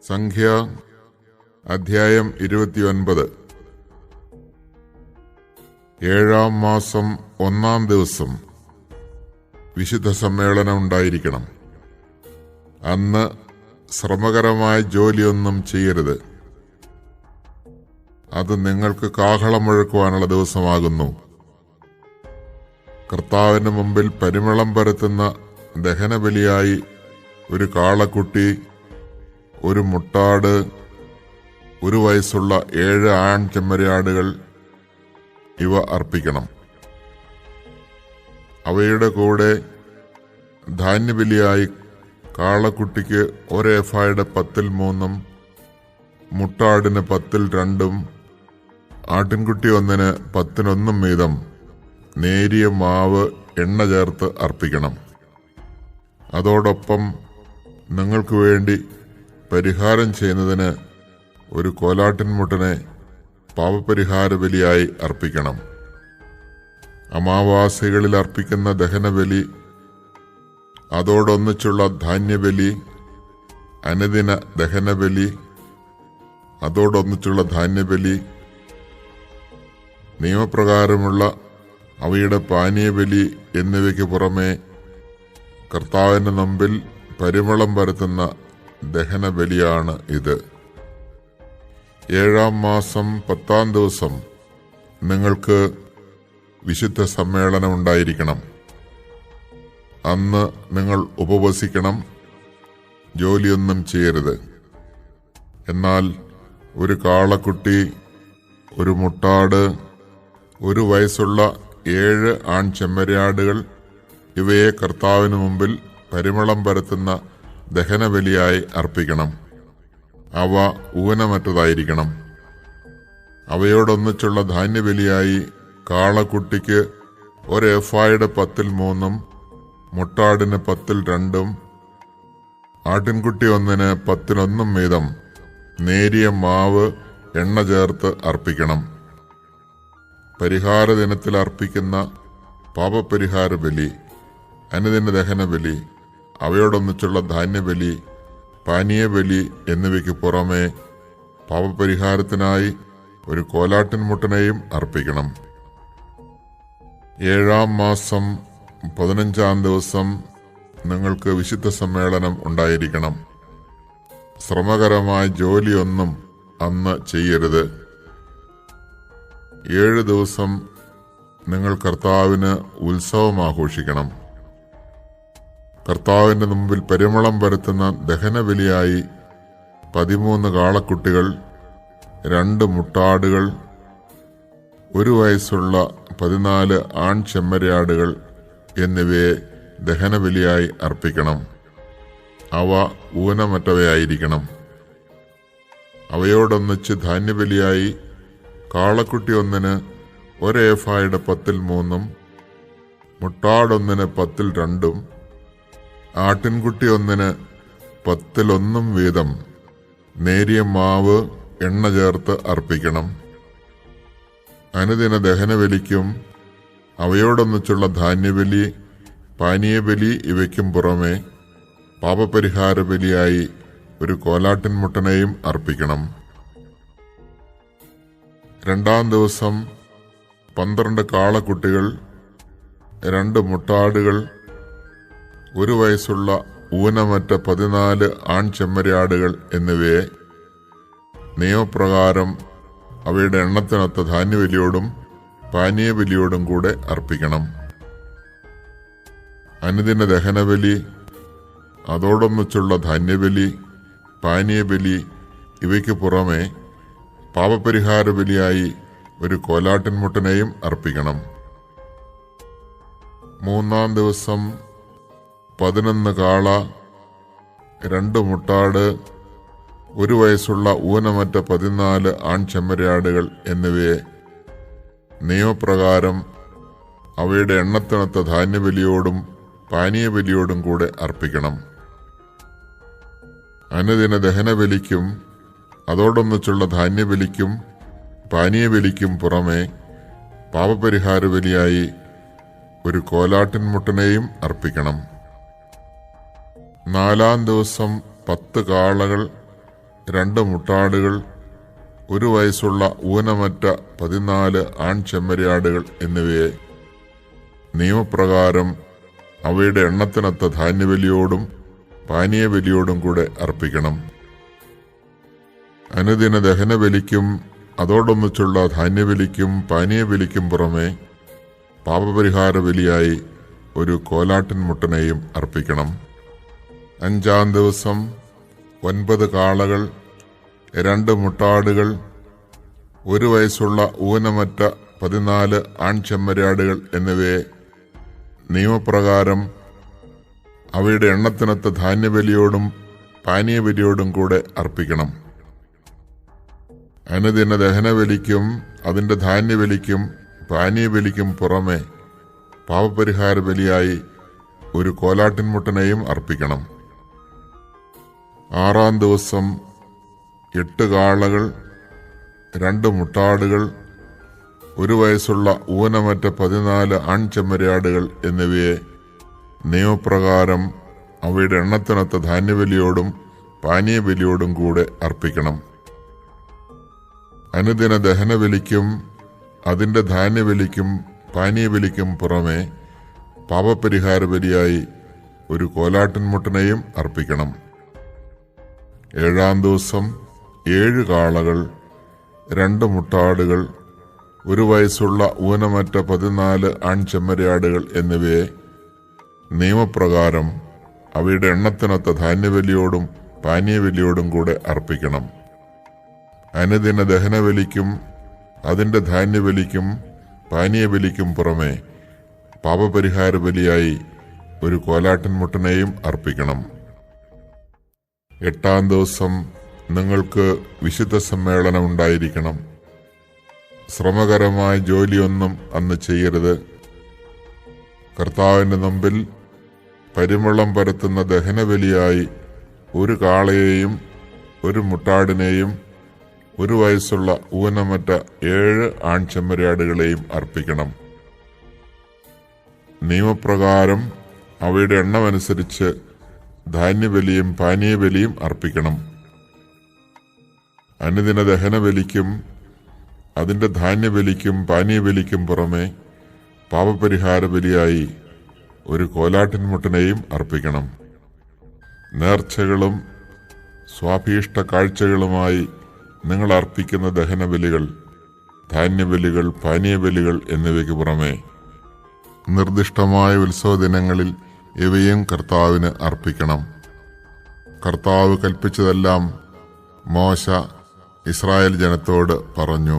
സംഖ്യ അധ്യായം 29. 7-ാം മാസം 1-ാം ദിവസം വിശുദ്ധ സമ്മേളനം ഉണ്ടായിരിക്കണം. അന്ന് ശ്രമകരമായ ജോലിയൊന്നും ചെയ്യരുത്. അത് നിങ്ങൾക്ക് കാഹളം മുഴക്കുവാനുള്ള ദിവസമാകുന്നു. കർത്താവിന് മുമ്പിൽ പരിമളം പരത്തുന്ന ദഹനബലിയായി ഒരു കാളക്കുട്ടി, ഒരു മുട്ടാട്, 1 വയസ്സുള്ള 7 ആൺ ചെമ്മരിയാടുകൾ ഇവ അർപ്പിക്കണം. അവയുടെ കൂടെ ധാന്യബലിയായി കാളക്കുട്ടിക്ക് 1 ഏഫായുടെ 10-3, മുട്ടാടിന് 10-2, ആട്ടിൻകുട്ടി 1-ന് 10-1 വീതം നേരിയ മാവ് എണ്ണ ചേർത്ത് അർപ്പിക്കണം. അതോടൊപ്പം നിങ്ങൾക്ക് വേണ്ടി പരിഹാരം ചെയ്യുന്നതിന് ഒരു കോലാട്ടിൻമുട്ടനെ പാപപരിഹാര ബലിയായി അർപ്പിക്കണം. അമാവാസികളിൽ അർപ്പിക്കുന്ന ദഹനബലി, അതോടൊന്നിച്ചുള്ള ധാന്യബലി, അനുദിന ദഹനബലി, അതോടൊന്നിച്ചുള്ള ധാന്യബലി, നിയമപ്രകാരമുള്ള അവയുടെ പാനീയബലി എന്നിവയ്ക്ക് പുറമെ കർത്താവിന്റെ മുമ്പിൽ പരിമളം പരത്തുന്ന ദഹനബലിയാണ് ഇത്. 7-ാം മാസം 10-ാം ദിവസം നിങ്ങൾക്ക് വിശുദ്ധ സമ്മേളനം ഉണ്ടായിരിക്കണം. അന്ന് നിങ്ങൾ ഉപവസിക്കണം, ജോലിയൊന്നും ചെയ്യരുത്. എന്നാൽ ഒരു കാളക്കുട്ടി, ഒരു മുട്ടാട്, 1 വയസ്സുള്ള 7 ആൺ ചെമ്മരിയാടുകൾ ഇവയെ കർത്താവിന് മുമ്പിൽ പരിമളം പരത്തുന്ന ദഹനബലിയായി അർപ്പിക്കണം. അവ ഊനമറ്റതായിരിക്കണം. അവയോടൊന്നിച്ചുള്ള ധാന്യബലിയായി കാളക്കുട്ടിക്ക് 1 ഏഫായുടെ 10-3, മുട്ടാടിന് 10-2, ആട്ടിൻകുട്ടി 1-ന് 10-1 വീതം നേരിയ മാവ് എണ്ണ ചേർത്ത് അർപ്പിക്കണം. പരിഹാര ദിനത്തിൽ അർപ്പിക്കുന്ന പാപപരിഹാര ബലി, അനുദിന ദഹനബലി, അവയോടൊന്നിച്ചുള്ള ധാന്യബലി, പാനീയബലി എന്നിവയ്ക്ക് പുറമെ പാപപരിഹാരത്തിനായി ഒരു കോലാട്ടിൻമുട്ടനെയും അർപ്പിക്കണം. 7-ാം മാസം 15-ാം ദിവസം നിങ്ങൾക്ക് വിശുദ്ധ സമ്മേളനം ഉണ്ടായിരിക്കണം. ശ്രമകരമായ ജോലിയൊന്നും അന്ന് ചെയ്യരുത്. 7 ദിവസം നിങ്ങൾ കർത്താവിന് ഉത്സവം ആഘോഷിക്കണം. കർത്താവിന്റെ മുമ്പിൽ പരിമളം പരത്തുന്ന ദഹനബലിയായി 13 കാളക്കുട്ടികൾ, 2 മുട്ടാടുകൾ, 1 വയസ്സുള്ള 14 ആൺ ചെമ്മരിയാടുകൾ എന്നിവയെ ദഹനബലിയായി അർപ്പിക്കണം. അവ ഊനമറ്റവയായിരിക്കണം. അവയോടൊന്നിച്ച് ധാന്യബലിയായി കാളക്കുട്ടി 1-ന് 1 ഏഫായുടെ 10-3, മുട്ടാട് 1-ന് 10-2, ആട്ടിൻകുട്ടി 1-ന് 10-1 വീതം നേരിയ മാവ് എണ്ണ ചേർത്ത് അർപ്പിക്കണം. അനുദിന ദഹനബലിക്കും അവയോടൊന്നിച്ചുള്ള ധാന്യബലി, പാനീയബലി ഇവയ്ക്കും പുറമെ പാപപരിഹാര ബലിയായി ഒരു കോലാട്ടിൻമുട്ടനെയും അർപ്പിക്കണം. 2-ാം ദിവസം 12 കാളക്കുട്ടികൾ, 2 മുട്ടാടുകൾ, 1 വയസ്സുള്ള ഊനമറ്റ 14 ആൺ ചെമ്മരിയാടുകൾ എന്നിവയെ നിയമപ്രകാരം അവയുടെ എണ്ണത്തിനൊത്ത ധാന്യബലിയോടും പാനീയബലിയോടും കൂടെ അർപ്പിക്കണം. അനുദിന ദഹനബലി, അതോടൊന്നിച്ചുള്ള ധാന്യബലി, പാനീയബലി ഇവയ്ക്ക് പുറമെ പാപപരിഹാര ബലിയായി ഒരു കോലാട്ടിൻമുട്ടനെയും അർപ്പിക്കണം. 3-ാം ദിവസം 11 കാള, 2 മുട്ടാട്, 1 വയസ്സുള്ള ഊനമറ്റ 14 ആൺ ചെമ്മരിയാടുകൾ എന്നിവയെ നിയമപ്രകാരം അവയുടെ എണ്ണത്തിനൊത്ത ധാന്യബലിയോടും പാനീയബലിയോടും കൂടെ അർപ്പിക്കണം. അനുദിന ദഹനബലിക്കും അതോടൊന്നിച്ചുള്ള ധാന്യബലിക്കും പാനീയബലിക്കും പുറമെ പാപപരിഹാര ബലിയായി ഒരു കോലാട്ടിൻമുട്ടനെയും അർപ്പിക്കണം. 4-ാം ദിവസം 10 കാളകൾ, 2 മുട്ടാടുകൾ, 1 വയസ്സുള്ള ഊനമറ്റ 14 ആൺചെമ്മരിയാടുകൾ എന്നിവയെ നിയമപ്രകാരം അവയുടെ എണ്ണത്തിനൊത്ത ധാന്യബലിയോടും പാനീയബലിയോടും കൂടെ അർപ്പിക്കണം. അനുദിന ദഹനബലിക്കും അതോടൊന്നിച്ചുള്ള ധാന്യബലിക്കും പാനീയബലിക്കും പുറമെ പാപപരിഹാര ബലിയായി ഒരു കോലാട്ടിൻമുട്ടനെയും അർപ്പിക്കണം. 5-ാം ദിവസം 9 കാളകൾ, 2 മുട്ടാടുകൾ, 1 വയസ്സുള്ള ഊനമറ്റ 14 ആൺചെമ്മരിയാടുകൾ എന്നിവയെ നിയമപ്രകാരം അവയുടെ എണ്ണത്തിനൊത്ത ധാന്യബലിയോടും പാനീയബലിയോടും കൂടെ അർപ്പിക്കണം. അനുദിന ദഹനബലിക്കും അതിന്റെ ധാന്യബലിക്കും പാനീയബലിക്കും പുറമെ പാപപരിഹാര ബലിയായി ഒരു കോലാട്ടിൻമുട്ടനെയും അർപ്പിക്കണം. 6-ാം ദിവസം 8 കാളകൾ, 2 മുട്ടാടുകൾ, 1 വയസ്സുള്ള ഊനമറ്റ 14 ആൺചെമ്മരിയാടുകൾ എന്നിവയെ നിയമപ്രകാരം അവയുടെ എണ്ണത്തിനൊത്ത ധാന്യബലിയോടും പാനീയബലിയോടും കൂടെ അർപ്പിക്കണം. അനുദിന ദഹനബലിക്കും അതിന്റെ ധാന്യബലിക്കും പാനീയബലിക്കും പുറമെ പാപപരിഹാര ബലിയായി ഒരു കോലാട്ടിൻമുട്ടനെയും അർപ്പിക്കണം. 7-ാം ദിവസം 7 കാളകൾ, 2 മുട്ടാടുകൾ, 1 വയസ്സുള്ള ഊനമറ്റ 14 ആൺചെമ്മരിയാടുകൾ എന്നിവയെ നിയമപ്രകാരം അവയുടെ എണ്ണത്തിനൊത്ത ധാന്യബലിയോടും പാനീയബലിയോടും കൂടെ അർപ്പിക്കണം. അനുദിന ദഹനബലിക്കും അതിന്റെ ധാന്യബലിക്കും പാനീയബലിക്കും പുറമെ പാപപരിഹാര ബലിയായി ഒരു കോലാട്ടിൻമുട്ടനെയും അർപ്പിക്കണം. 8-ാം ദിവസം നിങ്ങൾക്ക് വിശുദ്ധ സമ്മേളനം ഉണ്ടായിരിക്കണം. ശ്രമകരമായ ജോലിയൊന്നും അന്ന് ചെയ്യരുത്. കർത്താവിന്റെ മുമ്പിൽ പരിമളം പരത്തുന്ന ദഹനബലിയായി 1 കാളയെയും 1 മുട്ടാടിനെയും 1 വയസ്സുള്ള ഊനമറ്റ 7 ആൺചെമ്മരിയാടുകളെയും അർപ്പിക്കണം. നിയമപ്രകാരം അവയുടെ എണ്ണമനുസരിച്ച് ധാന്യബലിയും പാനീയബലിയും അർപ്പിക്കണം. അനുദിന ദഹനബലിക്കും അതിന്റെ ധാന്യബലിക്കും പാനീയബലിക്കും പുറമെ പാപപരിഹാര ബലിയായി ഒരു കോലാട്ടിൻമുട്ടനെയും അർപ്പിക്കണം. നേർച്ചകളും സ്വാഭീഷ്ട കാഴ്ചകളുമായി നിങ്ങൾ അർപ്പിക്കുന്ന ദഹനബലികൾ, ധാന്യബലികൾ, പാനീയബലികൾ എന്നിവയ്ക്ക് പുറമെ നിർദ്ദിഷ്ടമായ ഉത്സവ ദിനങ്ങളിൽ ഇവയും കർത്താവിന് അർപ്പിക്കണം. കർത്താവ് കൽപ്പിച്ചതെല്ലാം മോശ ഇസ്രായേൽ ജനത്തോട് പറഞ്ഞു.